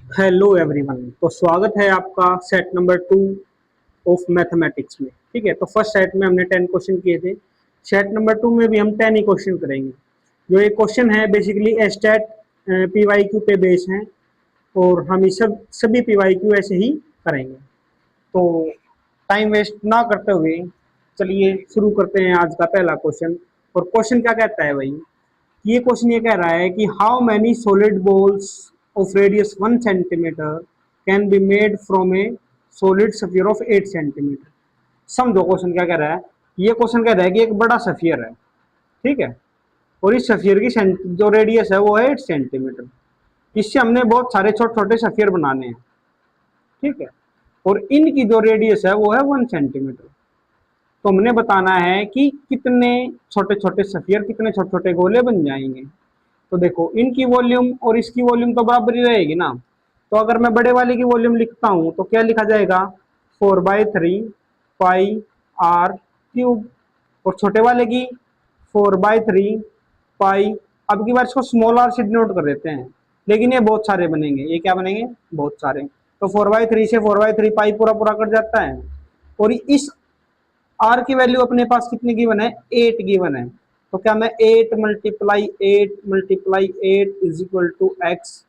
Hello everyone. तो स्वागत है आपका सेट नंबर 2 ऑफ मैथमेटिक्स में। ठीक है, तो फर्स्ट सेट में हमने 10 क्वेश्चन किए थे। सेट नंबर 2 में भी हम 10 ही क्वेश्चन करेंगे। जो ये क्वेश्चन है बेसिकली एस्टेट पीवाईक्यू पे बेस हैं और हम ये सभी पीवाईक्यू ऐसे ही करेंगे। तो टाइम वेस्ट ना करते हुए चलिए शुरू करते हैं आज का पहला क्वेश्चन। और क्वेश्चन क्या कहता है भाई, ये क्वेश्चन ये कह रहा है कि how many solid balls of radius 1 centimetre can be made from A solid sphere of 8 centimetre. समझो क्वेश्चन क्या कह रहा है। ये क्वेश्चन कह रहा है कि एक बड़ा स्फीयर है, ठीक है, और इस स्फीयर की जो रेडियस है वो है 8 सेंटीमीटर। इससे हमने बहुत सारे छोटे छोटे स्फीयर बनाने हैं, ठीक है, और इनकी जो रेडियस है वो है 1 सेंटीमीटर। तो हमने बताना है कि कितने छोटे छोटे स्फीयर, कितने छोटे छोटे गोले बन जाएंगे। तो देखो इनकी वॉल्यूम और इसकी वॉल्यूम तो बराबर ही रहेगी ना। तो अगर मैं बड़े वाले की वॉल्यूम लिखता हूं तो क्या लिखा जाएगा, 4/3 पाई r क्यूब। और छोटे वाले की 4/3 पाई। अब की बार इसको स्मॉल आर से डिनोट कर देते हैं, लेकिन ये बहुत सारे बनेंगे। ये क्या बनेंगे, बहुत सारे। तो 4/3 से 4/3 पाई पूरा पूरा कट जाता है। और इस आर की वैल्यू अपने पास कितनी गिवन है, 8 गिवन है। तो क्या मैं 8 × 8 × 8 इज इक्वल टू एक्स।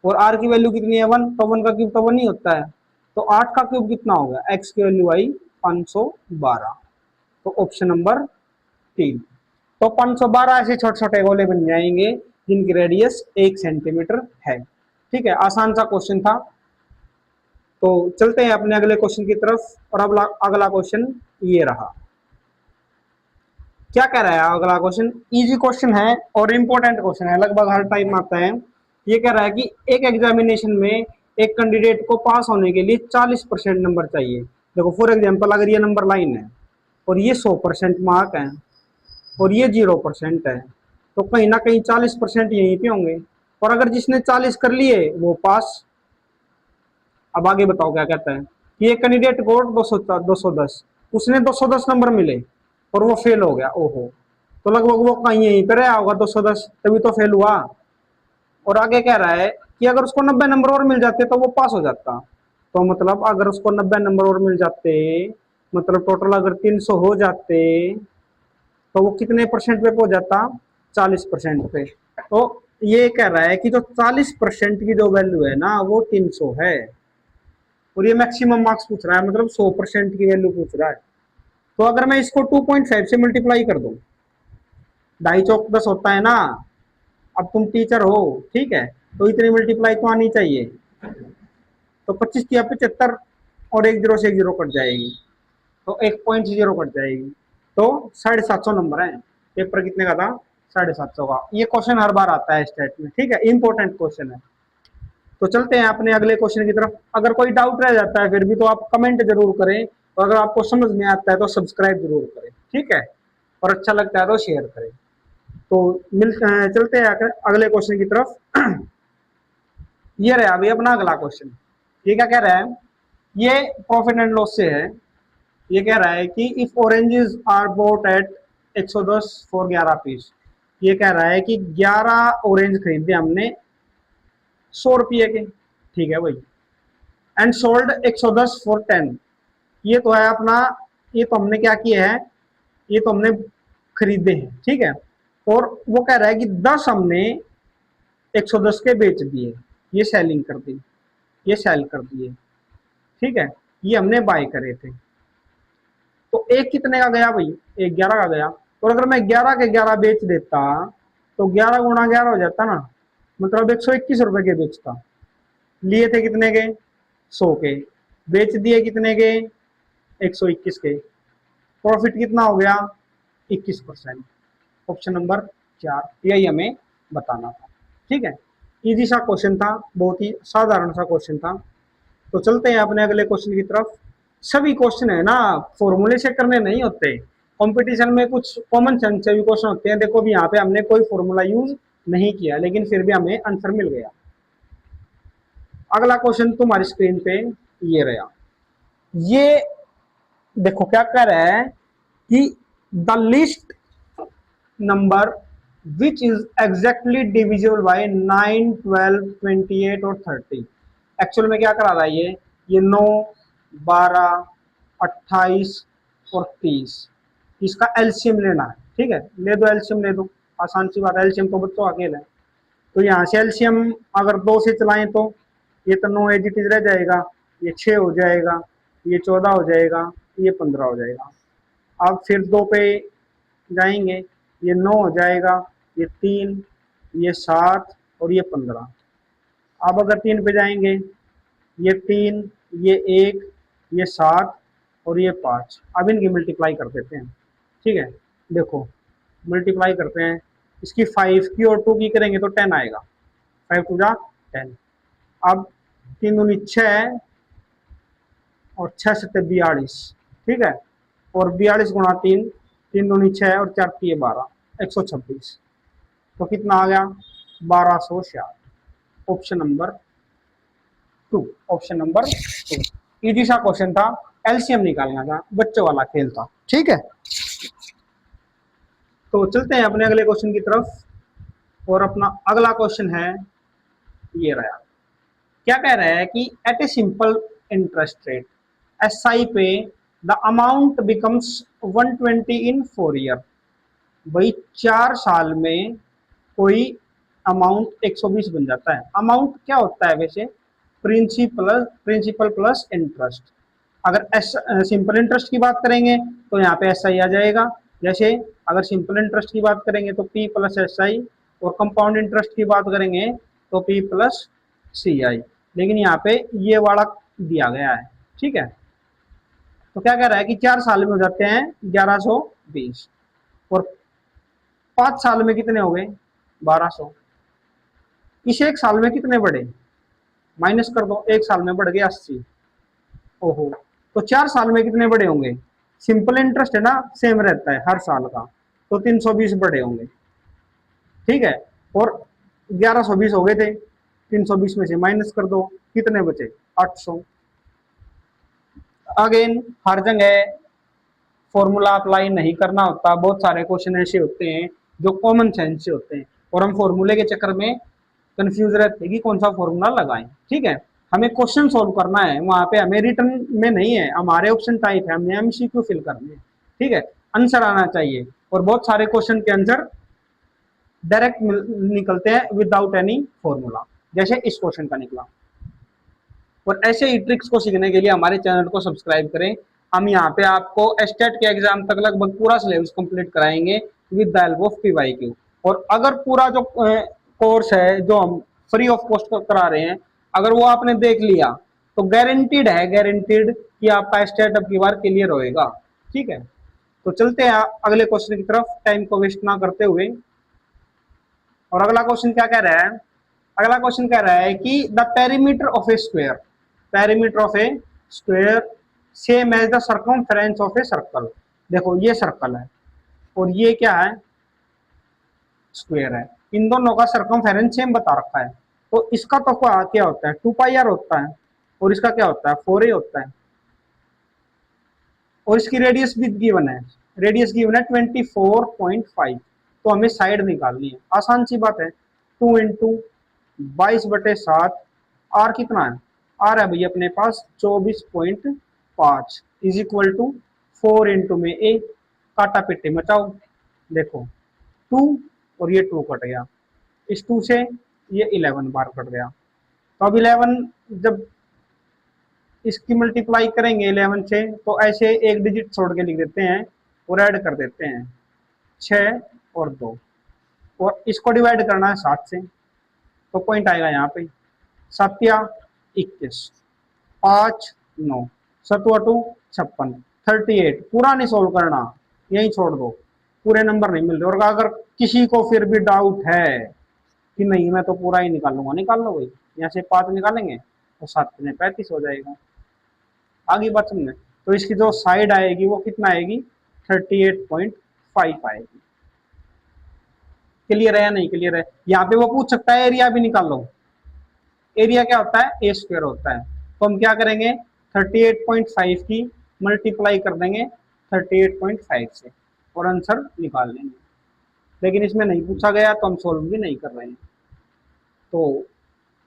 और आर की वैल्यू कितनी है, 1। तो 1 का क्यूब तो 1 ही होता है। तो 8 का क्यूब कितना होगा, एक्स की वैल्यू आई 512। तो ऑप्शन नंबर 3। तो 512 ऐसे छोटे छोटे गोले बन जाएंगे जिनकी रेडियस 1 सेंटीमीटर है। ठीक है, आसान सा क्वेश्चन था। तो चलते हैं अपने अगले क्वेश्चन की तरफ। और अब अगला क्वेश्चन ये रहा। क्या कह रहा है अगला क्वेश्चन, इजी क्वेश्चन है और इंपॉर्टेंट क्वेश्चन है, लगभग हर टाइम आता है। ये कह रहा है कि एक एग्जामिनेशन में एक कैंडिडेट को पास होने के लिए 40% नंबर चाहिए। देखो फॉर एग्जांपल, अगर ये नंबर लाइन है और ये 100% मार्क है और ये 0% है, तो कहीं ना कहीं 40% यहीं पे होंगे। और अगर जिसने 40 कर लिए वो पास। अब आगे बताओ क्या कहता है कि एक कैंडिडेट को 210, उसने 210 नंबर मिले और वो फेल हो गया। ओहो, तो लगभग वो कहीं यहीं पे रहा होगा 210, तभी तो फेल हुआ। और आगे कह रहा है कि अगर उसको 90 नंबर और मिल जाते तो वो पास हो जाता। तो मतलब अगर उसको 90 नंबर और मिल जाते, मतलब टोटल अगर 300 हो जाते, तो वो कितने परसेंट पे पहुंच जाता, 40% पे। तो ये कह रहा है कि जो 40% की जो वैल्यू है ना वो 300 है। और ये मैक्सिमम मार्क्स पूछ रहा है, मतलब 100% की वैल्यू पूछ रहा है। तो अगर मैं इसको 2.5 से मल्टीप्लाई कर दूं, 2.5 × 10 होता है ना। अब तुम टीचर हो, ठीक है, तो इतनी मल्टीप्लाई तो आनी चाहिए। तो 25 की 75, और एक जीरो से एक जीरो कट जाएगी, तो 1.0 कट जाएगी। तो 750 नंबर है। पेपर कितने का था, 750 का। ये क्वेश्चन हर बार आता है स्टेट में, ठीक है, इंपॉर्टेंट क्वेश्चन है। तो चलते हैं अपने अगले क्वेश्चन की तरफ। अगर कोई डाउट रह जाता है फिर भी तो आप कमेंट जरूर करें, और अगर आपको समझ नहीं आता है तो सब्सक्राइब जरूर करें, ठीक है, और अच्छा लगता है तो शेयर करें। तो चलते हैं अगले क्वेश्चन की तरफ। ये रहा अभी अपना अगला क्वेश्चन। ये क्या कह रहा है, ये प्रॉफिट एंड लॉस से है। ये कह रहा है कि if oranges are bought at 110 for 11 piece. ये कह रहा है कि 11 ऑरेंज खरीदे हमने 100 रुपये के, ठीक है भाई, एंड सोल्ड 110 फॉर 10। ये तो है अपना, ये तो हमने क्या किया है, ये तो हमने खरीदे हैं, ठीक है। और वो कह रहा है कि 10 हमने 110 के बेच दिए, ये सेलिंग कर दी, ये सेल कर दिए, ठीक है, ये हमने बाय करे थे। तो एक कितने का गया भाई, एक 11 का गया। और अगर मैं 11 के 11 बेच देता तो 11 × 11 हो जाता ना, मतलब 121 रुपए के बेचता। लिए थे कितने के, 100 के, बेच दिए कितने के, 121 के। प्रॉफिट कितना हो गया, 21%। ऑप्शन नंबर 4, यही हमें बताना था, ठीक है। इजी सा क्वेश्चन था, बहुत ही साधारण सा क्वेश्चन था। तो चलते हैं अपने अगले क्वेश्चन की तरफ। सभी क्वेश्चन है ना फॉर्मूले से करने नहीं होते, कंपटीशन में कुछ कॉमन सेंस से भी क्वेश्चन होते हैं। देखो भी यहाँ पे हमने कोई फॉर्मूला यूज नहीं किया, लेकिन फिर भी हमें आंसर मिल गया। अगला क्वेश्चन तुम्हारी स्क्रीन पे ये रहा। ये देखो क्या कह रहा है कि the list number which is exactly divisible by 9, 12, 28 और 30। एक्चुअल में क्या करा रहा है ये 9, 12, 28 और 30, इसका एलसीएम लेना है। ठीक है, ले दो एलसीएम ले दो, आसान सी बात है, एलसीएम तो बच्चों अकेले है। तो यहाँ से एलसीएम अगर 2 से चलाएं तो ये तो 9 एज इट इज रह जाएगा, ये 6 हो जाएगा, ये 14 हो जाएगा, ये 15 हो जाएगा। अब फिर 2 पे जाएंगे, ये 9 हो जाएगा, ये 3, ये 7 और ये 15। अब अगर 3 पे जाएंगे, ये 3, ये 1, ये 7 और ये 5। अब इनकी मल्टीप्लाई कर देते हैं। ठीक है, देखो मल्टीप्लाई करते हैं, इसकी 5 की और 2 की करेंगे तो 10 आएगा, 5 टू जा 10। अब 3 दूनी 6 और 6 सत्ते 42। ठीक है, और 42 गुणा 3, 3 दूनी 6 और 4 3 12, 126। तो कितना आ गया 1266। Option number 2, option number 2। Easy सा क्वेश्चन था, एलसीएम निकालना था, बच्चों वाला खेल था। ठीक है, तो चलते हैं अपने अगले क्वेश्चन की तरफ। और अपना अगला क्वेश्चन है ये रहा, क्या कह रहा है कि at a simple interest rate SI पे the amount becomes 120 in 4 year. भाई 4 साल में कोई अमाउंट 120 बन जाता है। अमाउंट क्या होता है वैसे, प्रिंसिपल प्लस इंटरेस्ट। अगर सिंपल इंटरेस्ट की बात करेंगे तो यहाँ पे एस आई आ जाएगा। जैसे अगर सिंपल इंटरेस्ट की बात करेंगे तो पी प्लस एस आई, और कंपाउंड इंटरेस्ट की बात करेंगे तो पी प्लस सी आई। लेकिन यहाँ पे ये वाला दिया गया है। ठीक है, तो क्या कह रहा है कि 4 साल में हो जाते हैं 1120, और 5 साल में कितने हो गए 1200। इस 1 साल में कितने बढ़े, माइनस कर दो, 1 साल में बढ़ गए 80। ओहो, तो 4 साल में कितने बड़े होंगे, सिंपल इंटरेस्ट है ना, सेम रहता है हर साल का, तो 320 बड़े होंगे। ठीक है, और 1120 हो गए थे, 320 में से माइनस कर दो, कितने बचे 800। अगेन हर जगह फॉर्मूला अप्लाई नहीं करना होता, बहुत सारे क्वेश्चन ऐसे होते हैं जो कॉमन सेंस से होते हैं, और हम फॉर्मूले के चक्कर में कंफ्यूज रहते हैं कि कौन सा फॉर्मूला लगाएं। ठीक है, हमें क्वेश्चन सॉल्व करना है, वहां पे हमें रिटर्न में नहीं है, हमारे ऑप्शन टाइप है, हमें एमसीक्यू फिल करने हैं। ठीक है, आंसर आना चाहिए, और बहुत सारे क्वेश्चन के आंसर डायरेक्ट निकलते हैं विदाउट एनी फॉर्मूला, जैसे इस क्वेश्चन का निकला। और ऐसे ही ट्रिक्स को सीखने के लिए हमारे चैनल को सब्सक्राइब करें। हम यहाँ पे आपको एस्टेट के एग्जाम तक लगभग पूरा सिलेबस कंप्लीट कराएंगे with the help of PYQ. और अगर पूरा जो कोर्स है जो हम फ्री ऑफ कॉस्ट करा रहे हैं, अगर वो आपने देख लिया तो गारंटीड है, गारंटीड कि आपका एस्टेट अब की बार क्लियर होएगा। ठीक है, तो चलते हैं अगले क्वेश्चन की तरफ, टाइम को वेस्ट ना करते हुए। और अगला क्वेश्चन क्या कह रहा है, अगला क्वेश्चन कह रहा है कि the perimeter of a square, perimeter of a square same as the circumference of a circle. देखो ये सर्कल है और ये क्या है, स्क्वायर है, इन दोनों का सर्कमफेरेंस सेम बता रखा है। तो इसका तो क्या होता है 2 पाई आर होता है, और इसका क्या होता है 4a होता है, और इसकी रेडियस भी गिवन है, रेडियस गिवन है 24.5। तो हमें साइड निकालनी है, आसान सी बात है, 2 इंटू 22/7, आर कितना है, आर है भैया अपने पास 24.5 इज इक्वल टू 4 इंटू में ए, काटा पिट्टे मचाओ, देखो 2 और ये 2 कट गया, इस 2 से ये 11 बार कट गया। तो अब 11 जब इसकी मल्टीप्लाई करेंगे 11 से, तो ऐसे एक डिजिट छोड़ के लिख देते हैं और ऐड कर देते हैं 6 और 2, और इसको डिवाइड करना है 7 से, तो पॉइंट आएगा यहाँ पे 7 या 21, 5 9 7 2 56, 38। पूरा नहीं सोल्व करना, यही छोड़ दो, पूरे नंबर नहीं मिल रहे। और अगर किसी को फिर भी डाउट है कि नहीं मैं तो पूरा ही निकालूंगा, निकाल लो भाई, यहाँ से 5 निकालेंगे तो 7 में 35 हो जाएगा। आगे बात समझे, तो इसकी जो साइड आएगी वो कितना आएगी 38.5 आएगी। क्लियर है या नहीं क्लियर है, यहाँ पे वो पूछ सकता है एरिया भी निकाल लो, एरिया क्या होता है ए स्क्वायर होता है। तो हम क्या करेंगे 38.5 की मल्टीप्लाई कर देंगे 38.5 से और आंसर निकाल लेंगे। लेकिन इसमें नहीं पूछा गया तो हम सोल्व भी नहीं कर रहे हैं। तो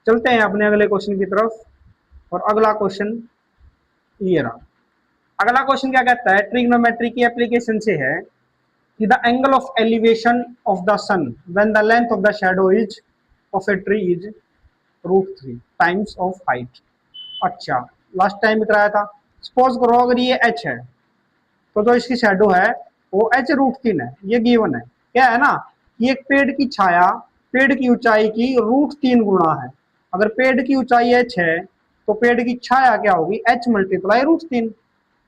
चलते हैं अपने अगले क्वेश्चन की तरफ। और अगला क्वेश्चन ये रहा। अगला क्वेश्चन क्या कहता है, ट्रिग्नोमेट्री की एप्लीकेशन से है कि the angle of elevation of the sun when the length of the shadow is of a tree is √3 times of height. अच्छा, लास्ट टाइम कराया था। सपोज करो अगर ये h है तो जो इसकी शैडो है वो h√3 है, ये गिवन है। क्या है ना, ये एक पेड़ की छाया पेड़ की ऊंचाई की √3 गुना है। अगर पेड़ की ऊंचाई h है तो पेड़ की छाया क्या होगी, h मल्टीप्लाई √3,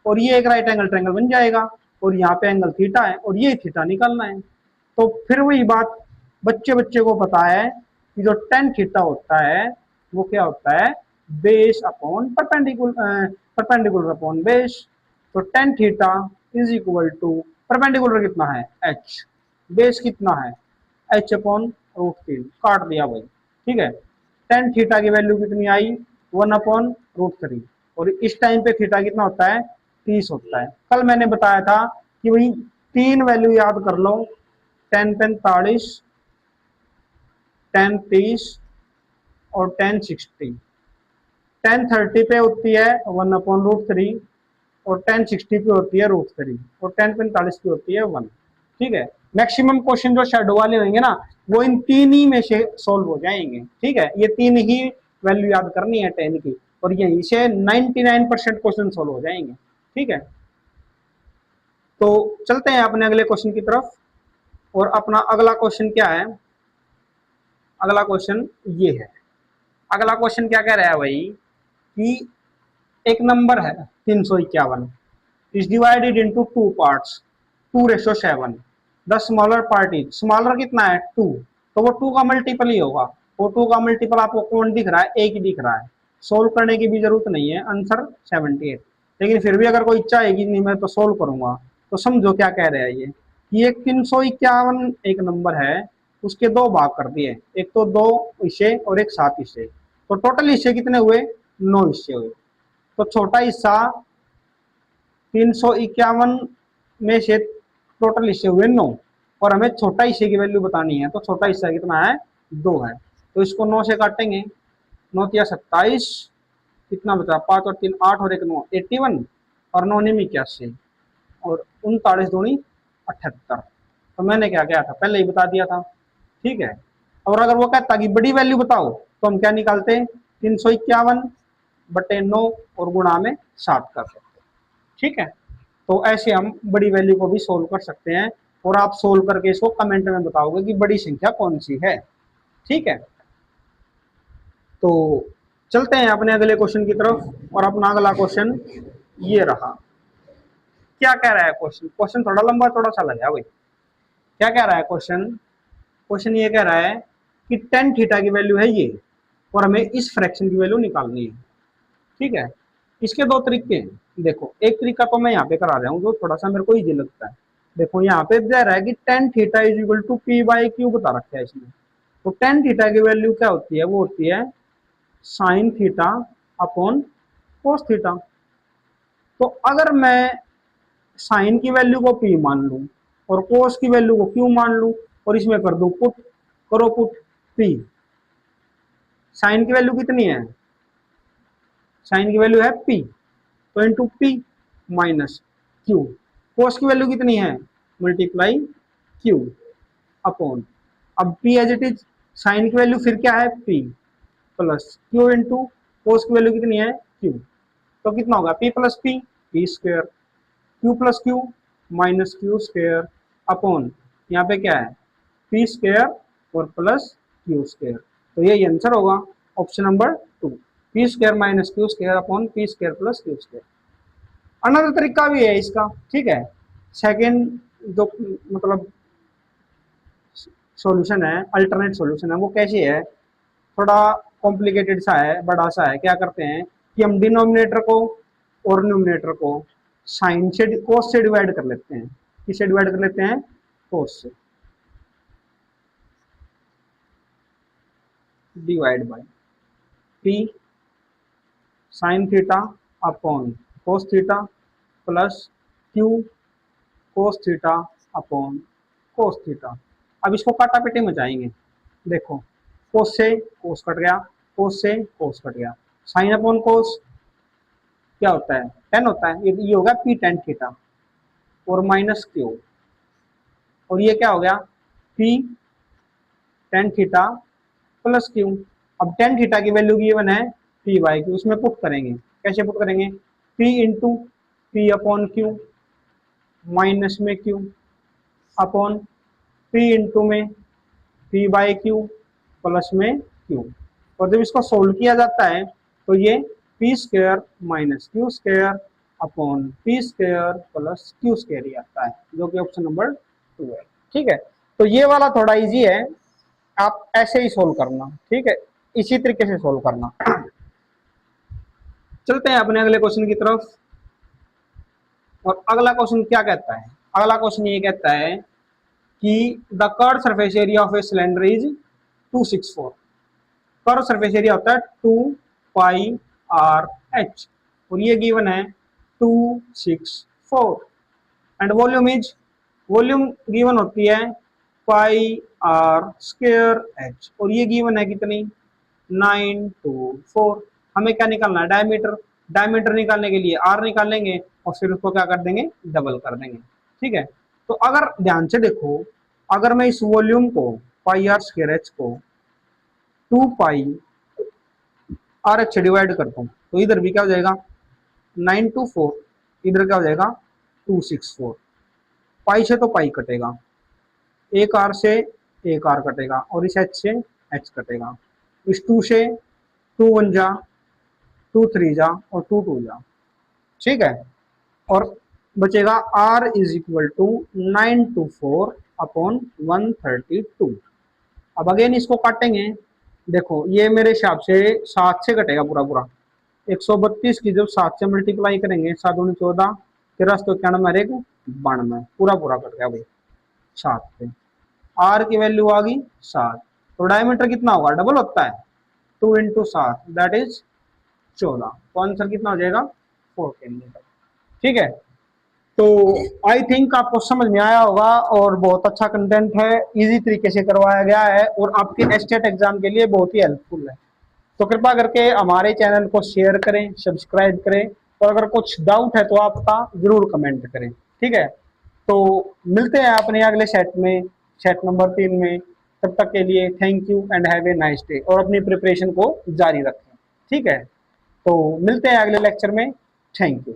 और ये एक राइट एंगल ट्रायंगल बन जाएगा। और यहाँ पे एंगल थीटा है और ये थीटा निकालना है। तो फिर वही बात, बच्चे बच्चे को पता है कि जो टेन थीटा होता है वो क्या होता है, base upon perpendicular, perpendicular upon base. तो tan theta is equal to perpendicular कितना है h, बेस कितना है h अपॉन √3, काट दिया भाई। ठीक है, टेन थीटा की वैल्यू कितनी आई, 1/√3, और इस टाइम पे थीटा कितना होता है, 30 होता है। कल मैंने बताया था कि वही तीन वैल्यू याद कर लो, 1045, 1030 और 1060। 1030 पे होती है 1/√3 और 1060 पे होती है √3 और 1045 पे होती है 1। ठीक है, मैक्सिमम क्वेश्चन जो शेडो वाले होंगे ना वो इन तीन ही में से सोल्व हो जाएंगे। ठीक है, ये तीन ही वैल्यू याद करनी है 10 की, और यहीं से 99% क्वेश्चन सोल्व हो जाएंगे। ठीक है, तो चलते हैं अपने अगले क्वेश्चन की तरफ। और अपना अगला क्वेश्चन क्या है, अगला क्वेश्चन ये है। अगला क्वेश्चन क्या कह रहा है भाई कि एक नंबर है 351 is divided into two parts 2:7। The smaller part is, smaller कितना है 2, तो वो 2 का मल्टीपल ही होगा। वो 2 का मल्टीपल आपको कौन दिख रहा है, एक ही दिख रहा है। सोल्व करने की भी जरूरत नहीं है, आंसर 78। लेकिन फिर भी अगर कोई इच्छा आएगी नहीं मैं तो सोल्व करूंगा, तो समझो क्या कह रहा है ये एक 351 एक नंबर है, उसके दो भाग कर दिए, एक तो 2 हिस्से और एक 7 हिस्से। तो टोटल हिस्से कितने हुए, 9 हिस्से हुए। तो छोटा हिस्सा 351 में से टोटल हिस्से हुए 9, और हमें छोटा हिस्से की वैल्यू बतानी है। तो छोटा हिस्सा कितना है, 2 है। तो इसको 9 से काटेंगे, 9 या 27, कितना बचा, 5 और 3 8 और 1 9, 81, और 9 में 81, और 39 दूनी 78। तो मैंने क्या किया था, पहले ही बता दिया था। ठीक है, और अगर वो कहता कि बड़ी वैल्यू बताओ तो हम क्या निकालते हैं, 351/9 और गुणा में 7 कर सकते हैं। ठीक है, तो ऐसे हम बड़ी वैल्यू को भी सोल्व कर सकते हैं, और आप सोल्व करके इसको कमेंट में बताओगे कि बड़ी संख्या कौन सी है। ठीक है, तो चलते हैं अपने अगले क्वेश्चन की तरफ। और अपना अगला क्वेश्चन ये रहा। क्या कह रहा है क्वेश्चन, क्वेश्चन थोड़ा लंबा थोड़ा सा लगा भाई। क्या कह रहा है क्वेश्चन, क्वेश्चन ये कह रहा है कि टेन थीटा की वैल्यू है ये, और हमें इस फ्रैक्शन की वैल्यू निकालनी है। ठीक है, इसके दो तरीके हैं। देखो, एक तरीका तो मैं यहाँ पे करा रहा हूँ जो थोड़ा सा मेरे को इजी लगता है। देखो यहाँ पे दे रहा है कि tan theta is equal to p/q बता रखा है इसमें। तो टेन थीटा की वैल्यू क्या होती है, वो होती है sine theta upon cos theta. तो अगर मैं साइन की वैल्यू को p मान लूं और कोस की वैल्यू को q मान लूं, और इसमें कर दू पुट, करो पुट p। साइन की वैल्यू कितनी है, साइन की वैल्यू है p, तो into p minus q। Cos की वैल्यू कितनी है, मल्टीप्लाई q अपॉन, अब p as it is, sine की वैल्यू फिर क्या है p plus q into cos की वैल्यू कितनी है q। तो कितना होगा p plus p square, q plus q minus q square upon, यहाँ पे क्या है p स्क्वायर और प्लस q स्क्वायर। तो ये आंसर होगा option number 2, p square minus q square upon p square plus q square. Another तरीका भी है इसका। ठीक है, सेकेंड जो मतलब सॉल्यूशन है, अल्टरनेट सॉल्यूशन है, वो कैसे है, थोड़ा कॉम्प्लिकेटेड सा है, बड़ा सा है। क्या करते हैं कि हम डिनोमिनेटर को और न्यूमिनेटर को साइन से कोस से डिवाइड कर लेते हैं। किससे डिवाइड कर लेते हैं, कोस से। Divide by p sine theta upon cos theta plus q cos theta upon cos theta. अब इसको काटापीटी में जाएंगे। देखो, कोस से कोस कट गया, कोस से कोस कट गया, साइन अपॉन कोस क्या होता है, टेन होता है, ये होगा पी टेन थीटा और माइनस क्यू, और ये क्या हो गया P tan theta plus Q. अब टेन थीटा की वैल्यू गिवन है पी बाई क्यू, उसमें पुट करेंगे, कैसे पुट करेंगे, P into P upon Q minus में क्यू अपॉन पी इंटू में पी बाई क्यू प्लस में क्यू। और जब इसको सोल्व किया जाता है तो ये P square minus Q square upon P square plus Q square ही आता है, जो कि ऑप्शन नंबर 2 है। ठीक है, तो ये वाला थोड़ा इजी है, आप ऐसे ही सोल्व करना। ठीक है, इसी तरीके से सोल्व करना। चलते हैं अपने अगले क्वेश्चन की तरफ। और अगला क्वेश्चन क्या कहता है, अगला क्वेश्चन ये कहता है कि the curve surface area of a cylinder is 264। Curve surface area होता है 2 पाई आर एच, और ये गिवन है 264। And volume is, volume given होती है पाई आर स्क्वायर एच, और ये गिवन है कितनी 924। हमें क्या निकालना है, डायमीटर। डायमीटर निकालने के लिए आर निकालेंगे और फिर उसको क्या कर देंगे, डबल कर देंगे। ठीक है, तो अगर ध्यान से देखो, अगर मैं इस वॉल्यूम को पाई आर स्क्वायर एच को 2 पाई आर एच डिवाइड करता हूँ तो इधर भी क्या हो जाएगा 924, इधर क्या हो जाएगा 264। पाई से तो पाई कटेगा, एक आर से एक आर कटेगा, और इस एच से एच कटेगा। इस 2 से 2 1 जा, 2 3 जा और 2 2 जा। ठीक है, और बचेगा r is equal to 924 upon 132। अब अगेन इसको काटेंगे, देखो ये मेरे हिसाब से 7 से कटेगा पूरा पूरा। 132 की जब 7 से मल्टीप्लाई करेंगे, 7 दूनी 14, 13 तो 91 92, पूरा पूरा कट गया भाई 7 से। r की वैल्यू आ गई 7, तो डायमीटर कितना होगा, डबल होता है 2 इंटू 7 दैट इज 14, तो आंसर कितना हो जाएगा 14 मीटर। ठीक है, तो आई थिंक आपको समझ में आया होगा, और बहुत अच्छा कंटेंट है, इजी तरीके से करवाया गया है और आपके एस्टेट एग्जाम के लिए बहुत ही हेल्पफुल है। तो कृपया करके हमारे चैनल को शेयर करें, सब्सक्राइब करें, और अगर कुछ डाउट है तो आपका जरूर कमेंट करें। ठीक है, तो मिलते हैं अपने अगले सेट में, सेट नंबर 3 में। तब तक के लिए thank you and have a nice day, और अपनी प्रिपरेशन को जारी रखें। ठीक है, तो मिलते हैं अगले लेक्चर में। Thank you.